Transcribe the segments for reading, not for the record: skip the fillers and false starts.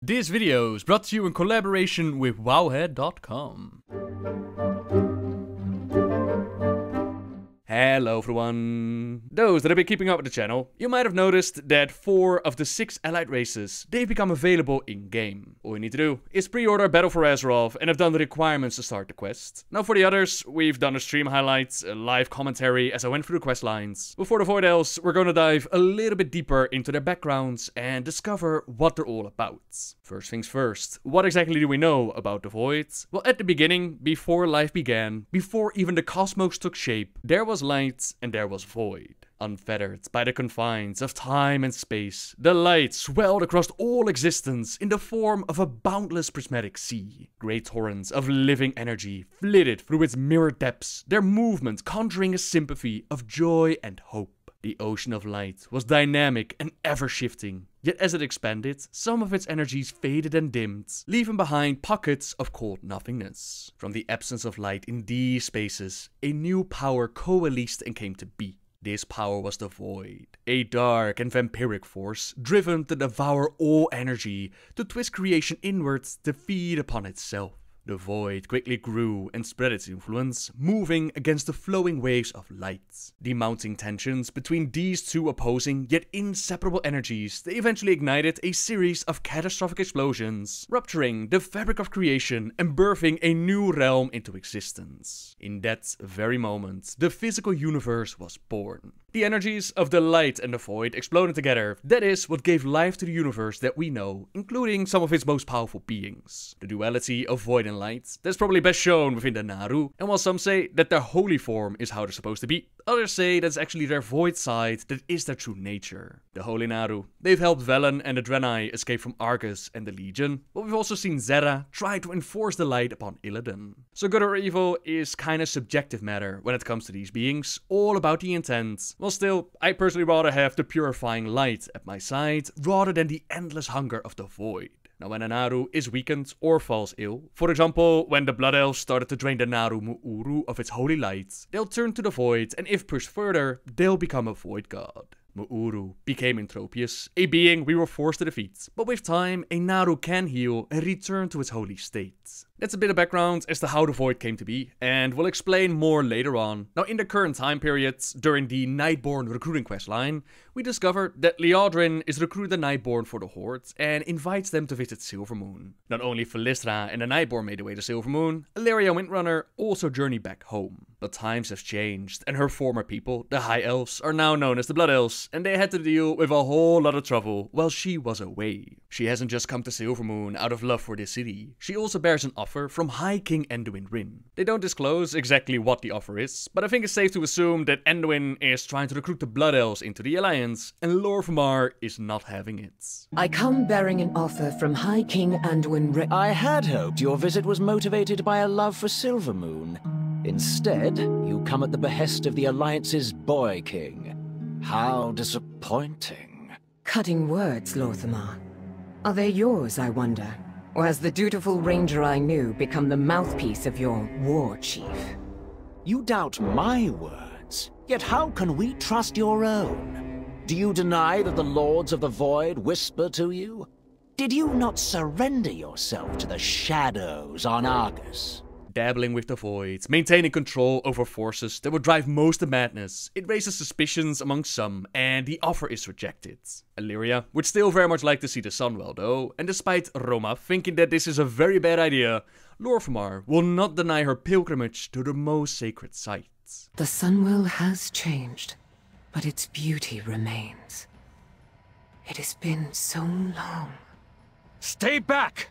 This video is brought to you in collaboration with WoWhead.com. Hello everyone! Those that have been keeping up with the channel, you might have noticed that 4 of the 6 allied races, they've become available in-game. All you need to do is pre-order Battle for Azeroth and have done the requirements to start the quest. Now for the others, we've done a stream highlights, a live commentary as I went through the quest lines. But for the Void Elves, we're gonna dive a little bit deeper into their backgrounds and discover what they're all about. First things first, what exactly do we know about the Void? Well, at the beginning, before life began, before even the cosmos took shape, there was light and there was void. Unfettered by the confines of time and space, the light swelled across all existence in the form of a boundless prismatic sea. Great torrents of living energy flitted through its mirror depths, their movement conjuring a sympathy of joy and hope. The ocean of light was dynamic and ever-shifting, yet as it expanded, some of its energies faded and dimmed, leaving behind pockets of cold nothingness. From the absence of light in these spaces, a new power coalesced and came to be. This power was the Void, a dark and vampiric force driven to devour all energy, to twist creation inwards to feed upon itself. The Void quickly grew and spread its influence, moving against the flowing waves of light. The mounting tensions between these two opposing yet inseparable energies, they eventually ignited a series of catastrophic explosions, rupturing the fabric of creation and birthing a new realm into existence. In that very moment, the physical universe was born. The energies of the light and the void exploded together. That is what gave life to the universe that we know, including some of its most powerful beings. The duality of void and light, that's probably best shown within the Naru, and while some say that their holy form is how they're supposed to be, others say that's actually their void side that is their true nature. The Holy Naru, they've helped Velen and the Draenei escape from Argus and the Legion, but we've also seen Zera try to enforce the light upon Illidan. So good or evil is kinda subjective matter when it comes to these beings, all about the intent. Well still, I personally rather have the purifying light at my side, rather than the endless hunger of the void. Now when a Naru is weakened or falls ill, for example when the Blood Elves started to drain the Naru Mu'uru of its holy light, they'll turn to the void and if pushed further, they'll become a void god. Mu'uru became Entropius, a being we were forced to defeat, but with time, a Naru can heal and return to its holy state. That's a bit of background as to how the Void came to be, and we'll explain more later on. Now in the current time period, during the Nightborn recruiting questline, we discover that Liadrin is recruiting the Nightborn for the Horde and invites them to visit Silvermoon. Not only Philistra and the Nightborn made their way to Silvermoon, Alleria Windrunner also journeyed back home. But times have changed, and her former people, the High Elves, are now known as the Blood Elves, and they had to deal with a whole lot of trouble while she was away. She hasn't just come to Silvermoon out of love for this city, she also bears an offer from High King Anduin Wrynn. They don't disclose exactly what the offer is, but I think it's safe to assume that Anduin is trying to recruit the Blood Elves into the Alliance, and Lor'themar is not having it. I come bearing an offer from High King Anduin Wrynn. I had hoped your visit was motivated by a love for Silvermoon. Instead, you come at the behest of the Alliance's Boy King. How disappointing. Cutting words, Lor'themar. Are they yours, I wonder? Or has the dutiful ranger I knew become the mouthpiece of your war chief? You doubt my words, yet how can we trust your own? Do you deny that the Lords of the Void whisper to you? Did you not surrender yourself to the shadows on Argus? Dabbling with the Void, maintaining control over forces that would drive most to madness, it raises suspicions among some, and the offer is rejected. Alleria would still very much like to see the Sunwell though, and despite Roma thinking that this is a very bad idea, Lor'themar will not deny her pilgrimage to the most sacred sites. The Sunwell has changed, but its beauty remains. It has been so long. Stay back!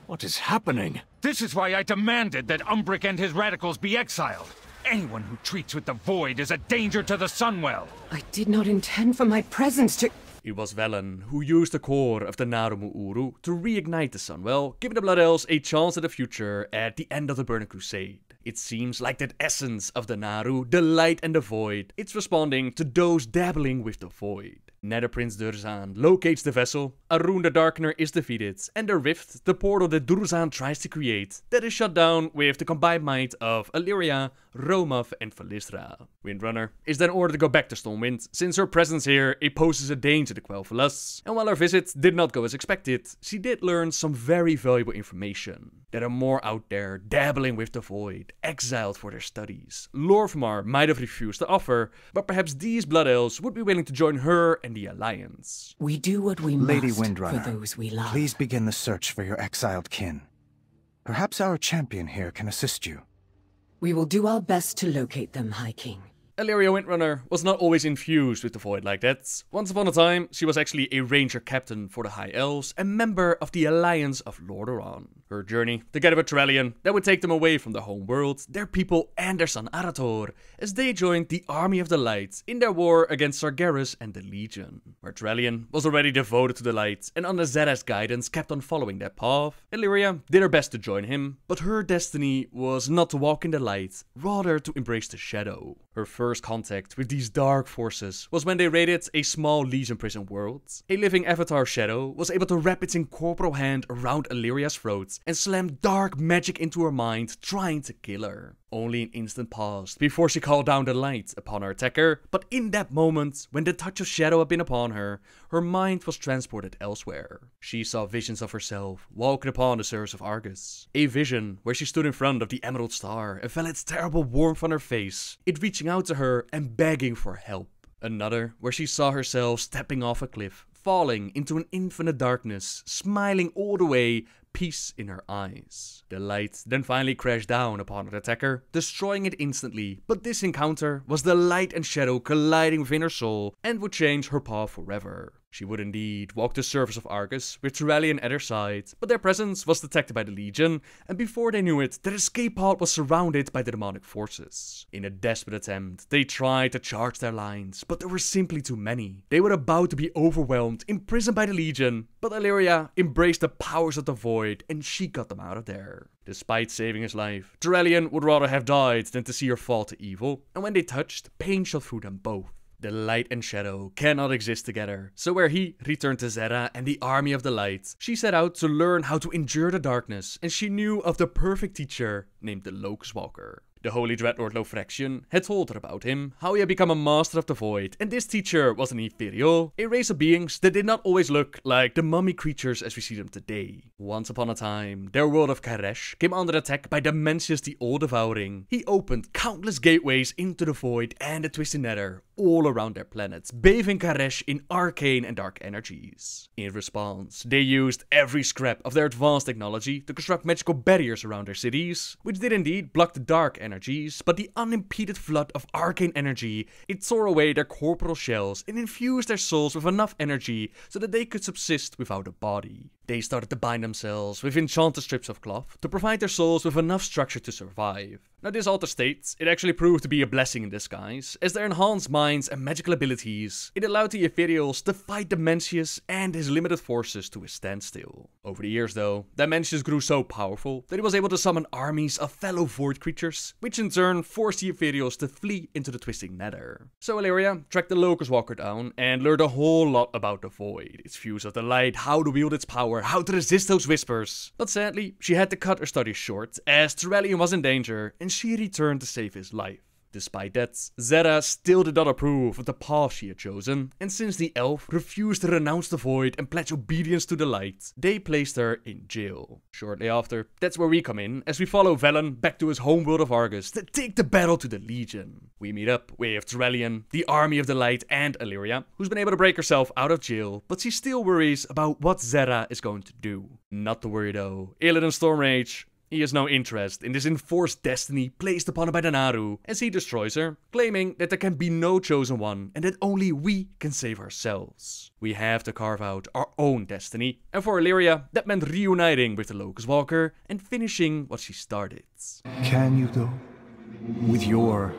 What is happening? This is why I demanded that Umbric and his radicals be exiled. Anyone who treats with the Void is a danger to the Sunwell. I did not intend for my presence to... It was Velen who used the core of the Naru Mu'uru to reignite the Sunwell, giving the Blood Elves a chance at the future at the end of the Burning Crusade. It seems like that essence of the Naru, the light and the void, it's responding to those dabbling with the void. Nether Prince Durzan locates the vessel, Arun the Darkener is defeated, and the rift, the portal that Durzan tries to create, that is shut down with the combined might of Alleria, Romath, and Phalistra. Windrunner is then ordered to go back to Stormwind, since her presence here it poses a danger to Quel'thelas, and while her visit did not go as expected, she did learn some very valuable information. There are more out there dabbling with the Void, exiled for their studies. Lor'themar might have refused the offer, but perhaps these Blood Elves would be willing to join her and the Alliance. We do what we Lady must Windrunner, for those we love. please begin the search for your exiled kin. Perhaps our champion here can assist you. We will do our best to locate them, High King. Alleria Windrunner was not always infused with the Void like that. Once upon a time, she was actually a ranger captain for the High Elves and member of the Alliance of Lor'themar. Her journey, together with Turalyon, that would take them away from their home world, their people and their son Arator, as they joined the Army of the Light in their war against Sargeras and the Legion. Where Turalyon was already devoted to the light and under Zera's guidance kept on following that path, Alleria did her best to join him, but her destiny was not to walk in the light, rather to embrace the shadow. Her first contact with these dark forces was when they raided a small Legion prison world. A living avatar Shadow was able to wrap its incorporeal hand around Alleria's throat and slam dark magic into her mind, trying to kill her. Only an instant passed before she called down the light upon her attacker, but in that moment, when the touch of Shadow had been upon her, her mind was transported elsewhere. She saw visions of herself walking upon the surface of Argus. A vision where she stood in front of the Emerald Star and felt its terrible warmth on her face, it reaching out to her and begging for help. Another where she saw herself stepping off a cliff, falling into an infinite darkness, smiling all the way, peace in her eyes. The light then finally crashed down upon her attacker, destroying it instantly, but this encounter was the light and shadow colliding within her soul and would change her path forever. She would indeed walk the surface of Argus with Turalyon at her side, but their presence was detected by the Legion, and before they knew it, their escape pod was surrounded by the demonic forces. In a desperate attempt, they tried to charge their lines, but there were simply too many. They were about to be overwhelmed, imprisoned by the Legion, but Alleria embraced the powers of the Void, and she got them out of there. Despite saving his life, Turalyon would rather have died than to see her fall to evil, and when they touched, pain shot through them both. The light and shadow cannot exist together, so where he returned to Zera and the Army of the Light, she set out to learn how to endure the darkness, and she knew of the perfect teacher named the Locust Walker. The Holy Dreadlord Lofraction had told her about him, how he had become a master of the Void, and this teacher was an Ethereal, a race of beings that did not always look like the mummy creatures as we see them today. Once upon a time, their world of Karesh came under attack by Dimensius the All-Devouring. He opened countless gateways into the Void and the Twisted Nether, all around their planets, bathing Karesh in arcane and dark energies. In response, they used every scrap of their advanced technology to construct magical barriers around their cities, which did indeed block the dark energies, but the unimpeded flood of arcane energy, it tore away their corporal shells and infused their souls with enough energy so that they could subsist without a body. They started to bind themselves with enchanted strips of cloth to provide their souls with enough structure to survive. Now this altered state, it actually proved to be a blessing in disguise, as their enhanced minds and magical abilities, it allowed the Ethereals to fight Dimensius and his limited forces to a standstill. Over the years though, Dimensius grew so powerful that he was able to summon armies of fellow Void creatures, which in turn forced the Ethereals to flee into the Twisting Nether. So Alleria tracked the Locust Walker down and learned a whole lot about the Void, its views of the light, how to wield its power, how to resist those whispers. But sadly, she had to cut her studies short, as Turalyon was in danger, and she returned to save his life. Despite that, Zera still did not approve of the path she had chosen, and since the elf refused to renounce the Void and pledge obedience to the light, they placed her in jail. Shortly after, that's where we come in, as we follow Velen back to his homeworld of Argus to take the battle to the Legion. We meet up with Turalyon, the Army of the Light, and Alleria, who's been able to break herself out of jail, but she still worries about what Zera is going to do. Not to worry though, Illidan Stormrage, he has no interest in this enforced destiny placed upon her by the Naru, as he destroys her, claiming that there can be no chosen one and that only we can save ourselves. We have to carve out our own destiny, and for Alleria, that meant reuniting with the Locust Walker and finishing what she started. Can you though? With your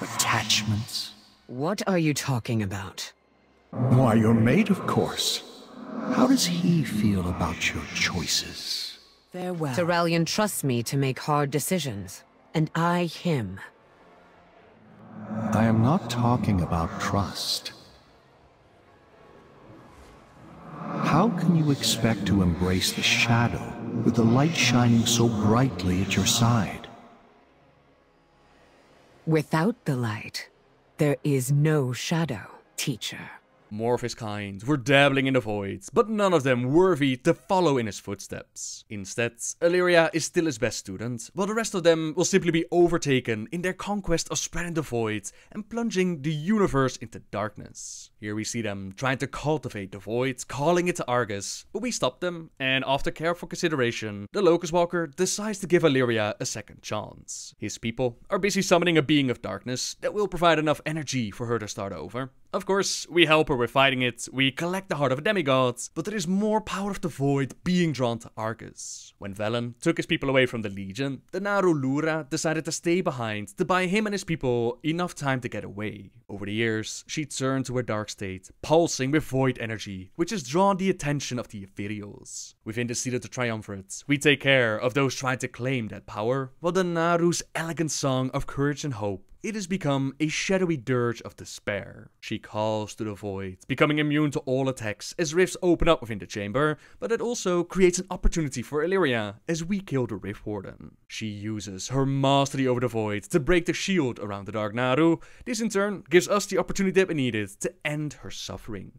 attachments? What are you talking about? Why, your mate, of course. How does he feel about your choices? Farewell. Turalyon trusts me to make hard decisions, and I him. I am not talking about trust. How can you expect to embrace the shadow with the light shining so brightly at your side? Without the light, there is no shadow, teacher. More of his kind were dabbling in the void, but none of them worthy to follow in his footsteps. Instead, Alleria is still his best student, while the rest of them will simply be overtaken in their conquest of spreading the void and plunging the universe into darkness. Here we see them trying to cultivate the void, calling it to Argus, but we stop them, and after careful consideration, the Locust Walker decides to give Alleria a second chance. His people are busy summoning a being of darkness that will provide enough energy for her to start over. Of course, we help her with fighting it, we collect the heart of a demigod, but there is more power of the void being drawn to Argus. When Velen took his people away from the Legion, the Naru Lura decided to stay behind to buy him and his people enough time to get away. Over the years, she turned to her dark state, pulsing with void energy, which has drawn the attention of the Ethereals. Within the seat of the Triumvirate, we take care of those trying to claim that power, while the Naru's elegant song of courage and hope, it has become a shadowy dirge of despair. She calls to the void, becoming immune to all attacks as rifts open up within the chamber, but it also creates an opportunity for Alleria as we kill the Rift Warden. She uses her mastery over the void to break the shield around the Dark Naru. This in turn gives us the opportunity that we needed to end her suffering.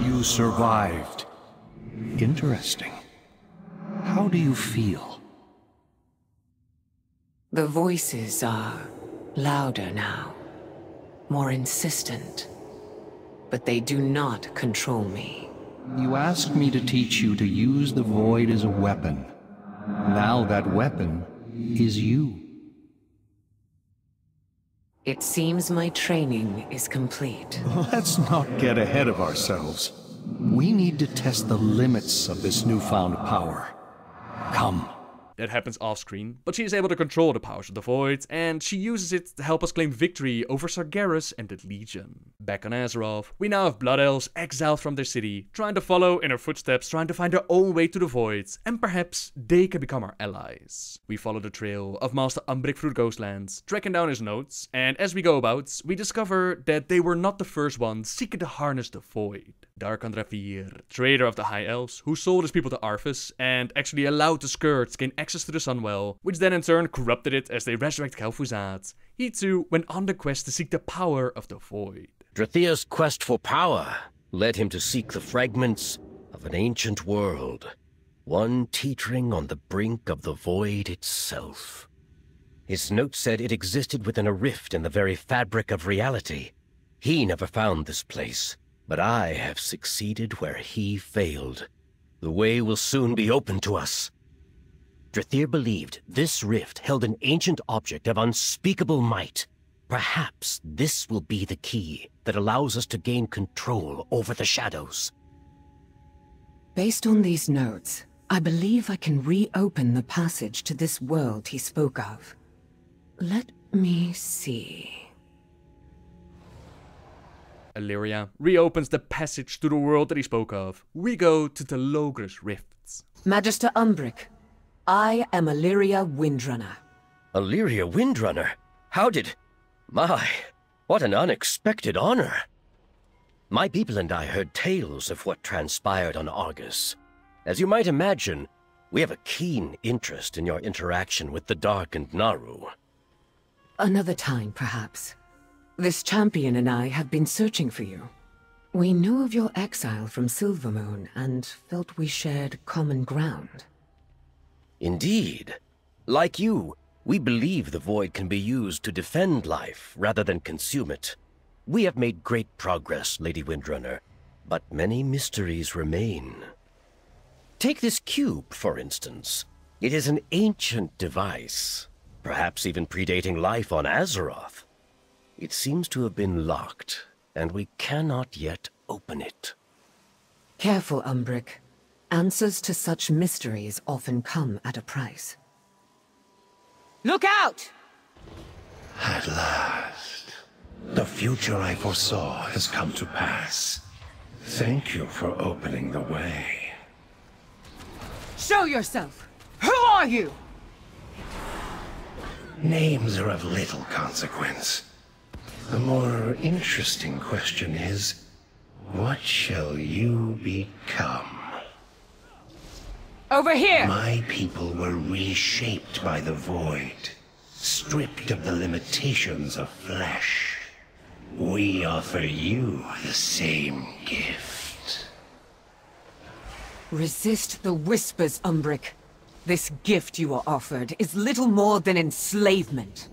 You survived. Interesting. How do you feel? The voices are louder now, more insistent, but they do not control me. You asked me to teach you to use the void as a weapon. Now that weapon is you. It seems my training is complete. Let's not get ahead of ourselves. We need to test the limits of this newfound power. Come. That happens off-screen, but she is able to control the powers of the Void, and she uses it to help us claim victory over Sargeras and the Legion. Back on Azeroth, we now have Blood Elves exiled from their city, trying to follow in her footsteps, trying to find their own way to the Void, and perhaps they can become our allies. We follow the trail of Master Umbric through the Ghostlands, tracking down his notes, and as we go about, we discover that they were not the first ones seeking to harness the Void. Dark Andrafir, trader of the High Elves, who sold his people to Arthas, and actually allowed the Scourge to gain access to the Sunwell, which then in turn corrupted it as they resurrect Kel'Thuzad. He too went on the quest to seek the power of the Void. Drathia's quest for power led him to seek the fragments of an ancient world, one teetering on the brink of the Void itself. His note said it existed within a rift in the very fabric of reality. He never found this place, but I have succeeded where he failed. The way will soon be open to us. Drathir believed this rift held an ancient object of unspeakable might. Perhaps this will be the key that allows us to gain control over the shadows. Based on these notes, I believe I can reopen the passage to this world he spoke of. Let me see. Alleria reopens the passage to the world that he spoke of. We go to the Logres Rifts. Magister Umbric, I am Alleria Windrunner. Alleria Windrunner? How did... My, what an unexpected honor. My people and I heard tales of what transpired on Argus. As you might imagine, we have a keen interest in your interaction with the Darkened Naru. Another time, perhaps. This champion and I have been searching for you. We knew of your exile from Silvermoon and felt we shared common ground. Indeed. Like you, we believe the Void can be used to defend life rather than consume it. We have made great progress, Lady Windrunner, but many mysteries remain. Take this cube, for instance. It is an ancient device, perhaps even predating life on Azeroth. It seems to have been locked, and we cannot yet open it. Careful, Umbric. Answers to such mysteries often come at a price. Look out! At last, the future I foresaw has come to pass. Thank you for opening the way. Show yourself! Who are you? Names are of little consequence. The more interesting question is, what shall you become? Over here! My people were reshaped by the Void, stripped of the limitations of flesh. We offer you the same gift. Resist the whispers, Umbric. This gift you are offered is little more than enslavement.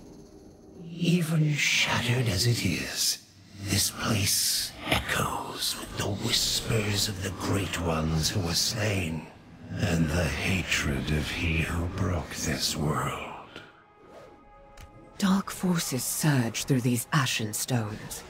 Even shattered as it is, this place echoes with the whispers of the Great Ones who were slain, and the hatred of he who broke this world. Dark forces surge through these ashen stones.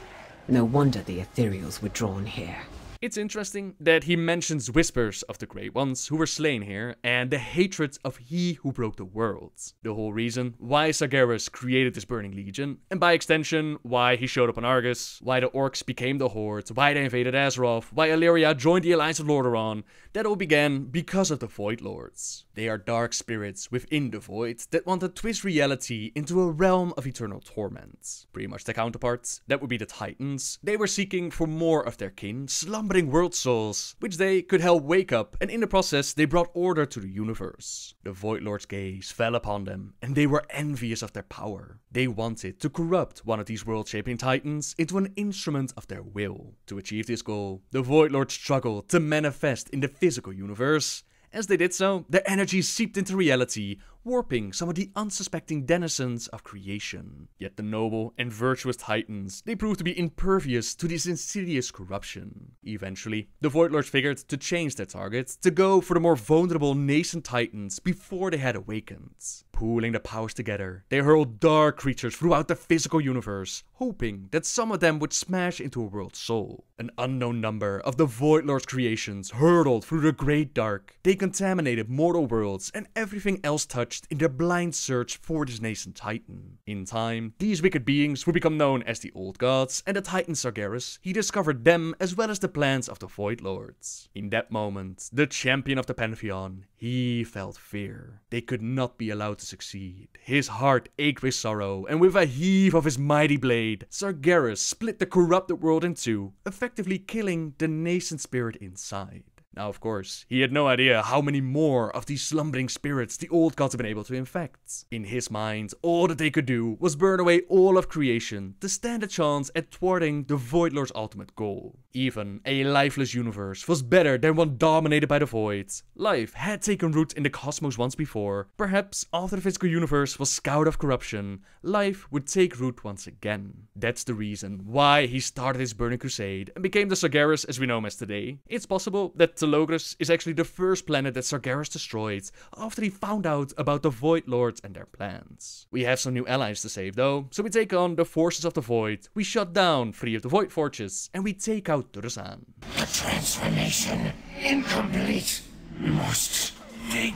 No wonder the ethereals were drawn here. It's interesting that he mentions whispers of the Great Ones who were slain here and the hatred of he who broke the world. The whole reason why Sargeras created this Burning Legion, and by extension why he showed up on Argus, why the Orcs became the Horde, why they invaded Azeroth, why Alleria joined the Alliance of Lor'themar, that all began because of the Void Lords. They are dark spirits within the Void that want to twist reality into a realm of eternal torment. Pretty much their counterparts, that would be the Titans. They were seeking for more of their kin, slumbering world souls, which they could help wake up, and in the process they brought order to the universe. The Void Lord's gaze fell upon them, and they were envious of their power. They wanted to corrupt one of these world-shaping Titans into an instrument of their will. To achieve this goal, the Void Lord struggled to manifest in the physical universe. As they did so, their energy seeped into reality, warping some of the unsuspecting denizens of creation. Yet the noble and virtuous Titans, they proved to be impervious to this insidious corruption. Eventually, the Void Lords figured to change their target, to go for the more vulnerable nascent Titans before they had awakened. Pooling their powers together, they hurled dark creatures throughout the physical universe, hoping that some of them would smash into a world soul. An unknown number of the Void Lord's creations hurtled through the great dark. They contaminated mortal worlds and everything else touched in their blind search for this nascent Titan. In time, these wicked beings would become known as the Old Gods, and the Titan Sargeras, he discovered them as well as the plans of the Void Lords. In that moment, the champion of the Pantheon, he felt fear. They could not be allowed to succeed. His heart ached with sorrow, and with a heave of his mighty blade, Sargeras split the corrupted world in two, effectively killing the nascent spirit inside. Now, of course, he had no idea how many more of these slumbering spirits the old gods had been able to infect. In his mind, all that they could do was burn away all of creation to stand a chance at thwarting the Void Lord's ultimate goal. Even a lifeless universe was better than one dominated by the Void. Life had taken root in the cosmos once before. Perhaps after the physical universe was scoured of corruption, life would take root once again. That's the reason why he started his burning crusade and became the Sargeras as we know him as today. It's possible that Telogris is actually the first planet that Sargeras destroyed after he found out about the Void Lords and their plans. We have some new allies to save though, so we take on the forces of the Void, we shut down 3 of the Void Forges, and we take out Durazan. The transformation incomplete. Must be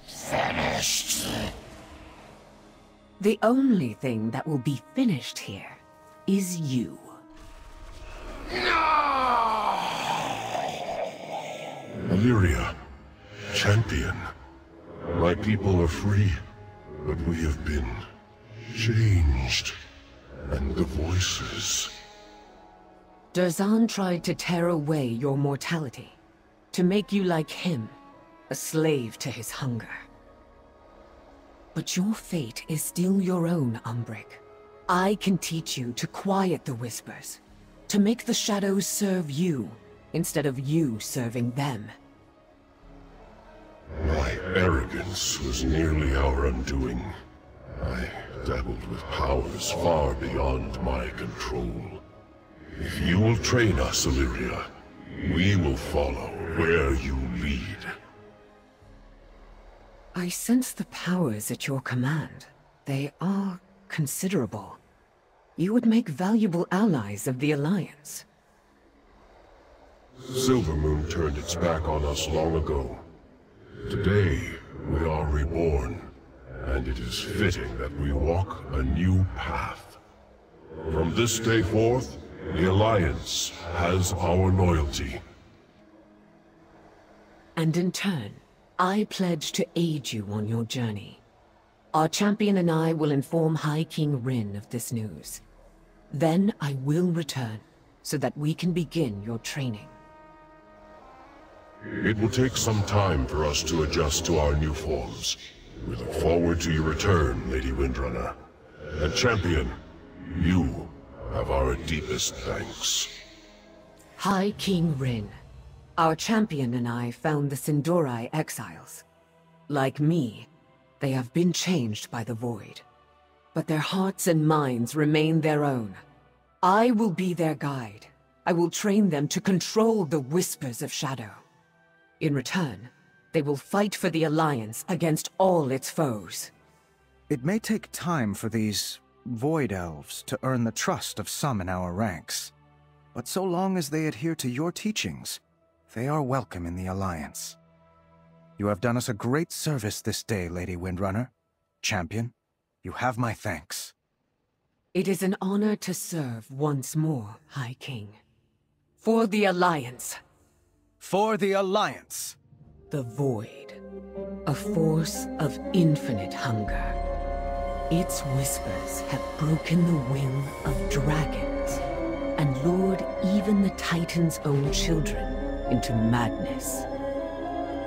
finished. The only thing that will be finished here is you. Alleria, champion. My people are free, but we have been changed. And the voices. Durazan tried to tear away your mortality, to make you like him, a slave to his hunger. But your fate is still your own, Umbric. I can teach you to quiet the whispers, to make the shadows serve you, instead of you serving them. My arrogance was nearly our undoing. I dabbled with powers far beyond my control. If you will train us, Alleria, we will follow where you lead. I sense the powers at your command. They are considerable. You would make valuable allies of the Alliance. Silvermoon turned its back on us long ago. Today, we are reborn, and and it is fitting that we walk a new path. From this day forth, the Alliance has our loyalty. And in turn, I pledge to aid you on your journey. Our champion and I will inform High King Rin of this news. Then I will return, so that we can begin your training. It will take some time for us to adjust to our new forms. We look forward to your return, Lady Windrunner. And Champion, you have our deepest thanks. High King Rin, our champion and I found the Sin'dorei exiles. Like me, they have been changed by the Void. But their hearts and minds remain their own. I will be their guide. I will train them to control the Whispers of Shadow. In return, they will fight for the Alliance against all its foes. It may take time for these Void Elves to earn the trust of some in our ranks. But so long as they adhere to your teachings, they are welcome in the Alliance. You have done us a great service this day, Lady Windrunner. Champion, you have my thanks. It is an honor to serve once more, High King. For the Alliance. For the Alliance! The Void. A force of infinite hunger. Its whispers have broken the will of dragons, and lured even the Titan's own children into madness.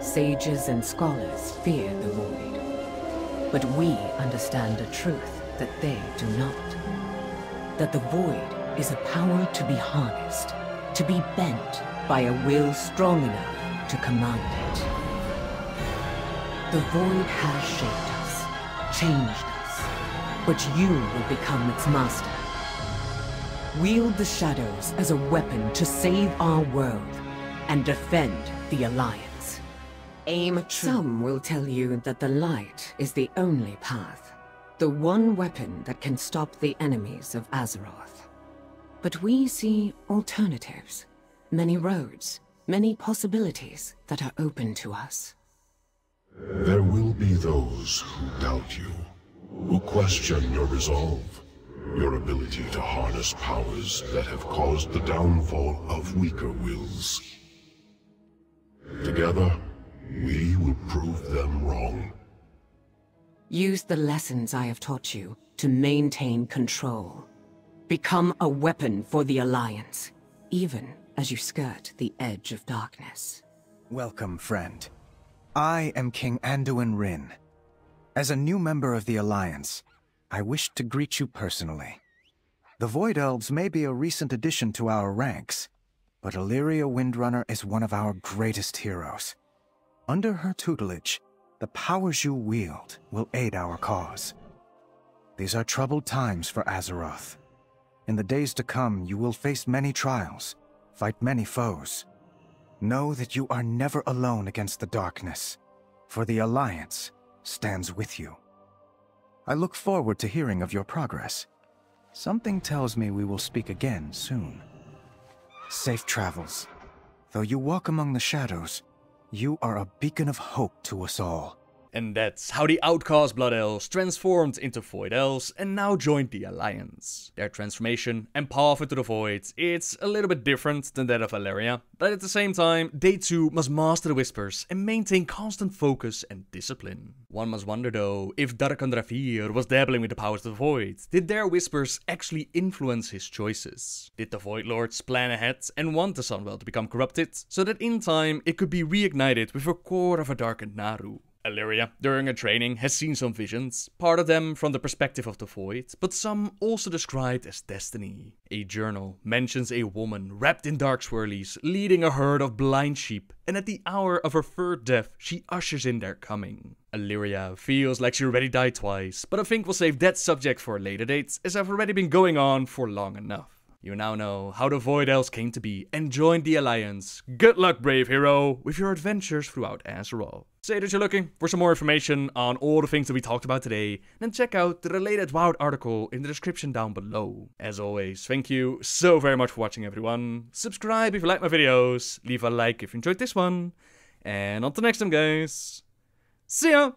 Sages and scholars fear the Void, but we understand a truth that they do not. That the Void is a power to be harnessed, to be bent by a will strong enough to command it. The Void has shaped us, changed us, but you will become its master. Wield the shadows as a weapon to save our world and defend the Alliance. Aim true. Some will tell you that the light is the only path, the one weapon that can stop the enemies of Azeroth. But we see alternatives, many roads, many possibilities that are open to us. There will be those who doubt you, who question your resolve, your ability to harness powers that have caused the downfall of weaker wills. Together, we will prove them wrong. Use the lessons I have taught you to maintain control. Become a weapon for the Alliance, even as you skirt the edge of darkness. Welcome, friend. I am King Anduin Rin. As a new member of the Alliance, I wish to greet you personally. The Void Elves may be a recent addition to our ranks, but Alleria Windrunner is one of our greatest heroes. Under her tutelage, the powers you wield will aid our cause. These are troubled times for Azeroth. In the days to come, you will face many trials, fight many foes. Know that you are never alone against the darkness, for the Alliance stands with you. I look forward to hearing of your progress. Something tells me we will speak again soon. Safe travels. Though you walk among the shadows, you are a beacon of hope to us all. And that's how the outcast Blood Elves transformed into Void Elves and now joined the Alliance. Their transformation and path into the Void, it's a little bit different than that of Alleria, but at the same time, they too must master the Whispers and maintain constant focus and discipline. One must wonder though, if Darkan Drafir was dabbling with the powers of the Void, did their Whispers actually influence his choices? Did the Void Lords plan ahead and want the Sunwell to become corrupted, so that in time it could be reignited with a core of a darkened Naru? Alleria, during her training, has seen some visions, part of them from the perspective of the Void, but some also described as destiny. A journal mentions a woman wrapped in dark swirlies, leading a herd of blind sheep, and at the hour of her third death, she ushers in their coming. Alleria feels like she already died twice, but I think we'll save that subject for a later date, as I've already been going on for long enough. You now know how the Void Elves came to be and joined the Alliance. Good luck, brave hero, with your adventures throughout Azeroth. Say that you're looking for some more information on all the things that we talked about today, then check out the related WoWhead article in the description down below. As always, thank you so very much for watching, everyone. Subscribe if you like my videos, leave a like if you enjoyed this one, and until next time, guys, see ya!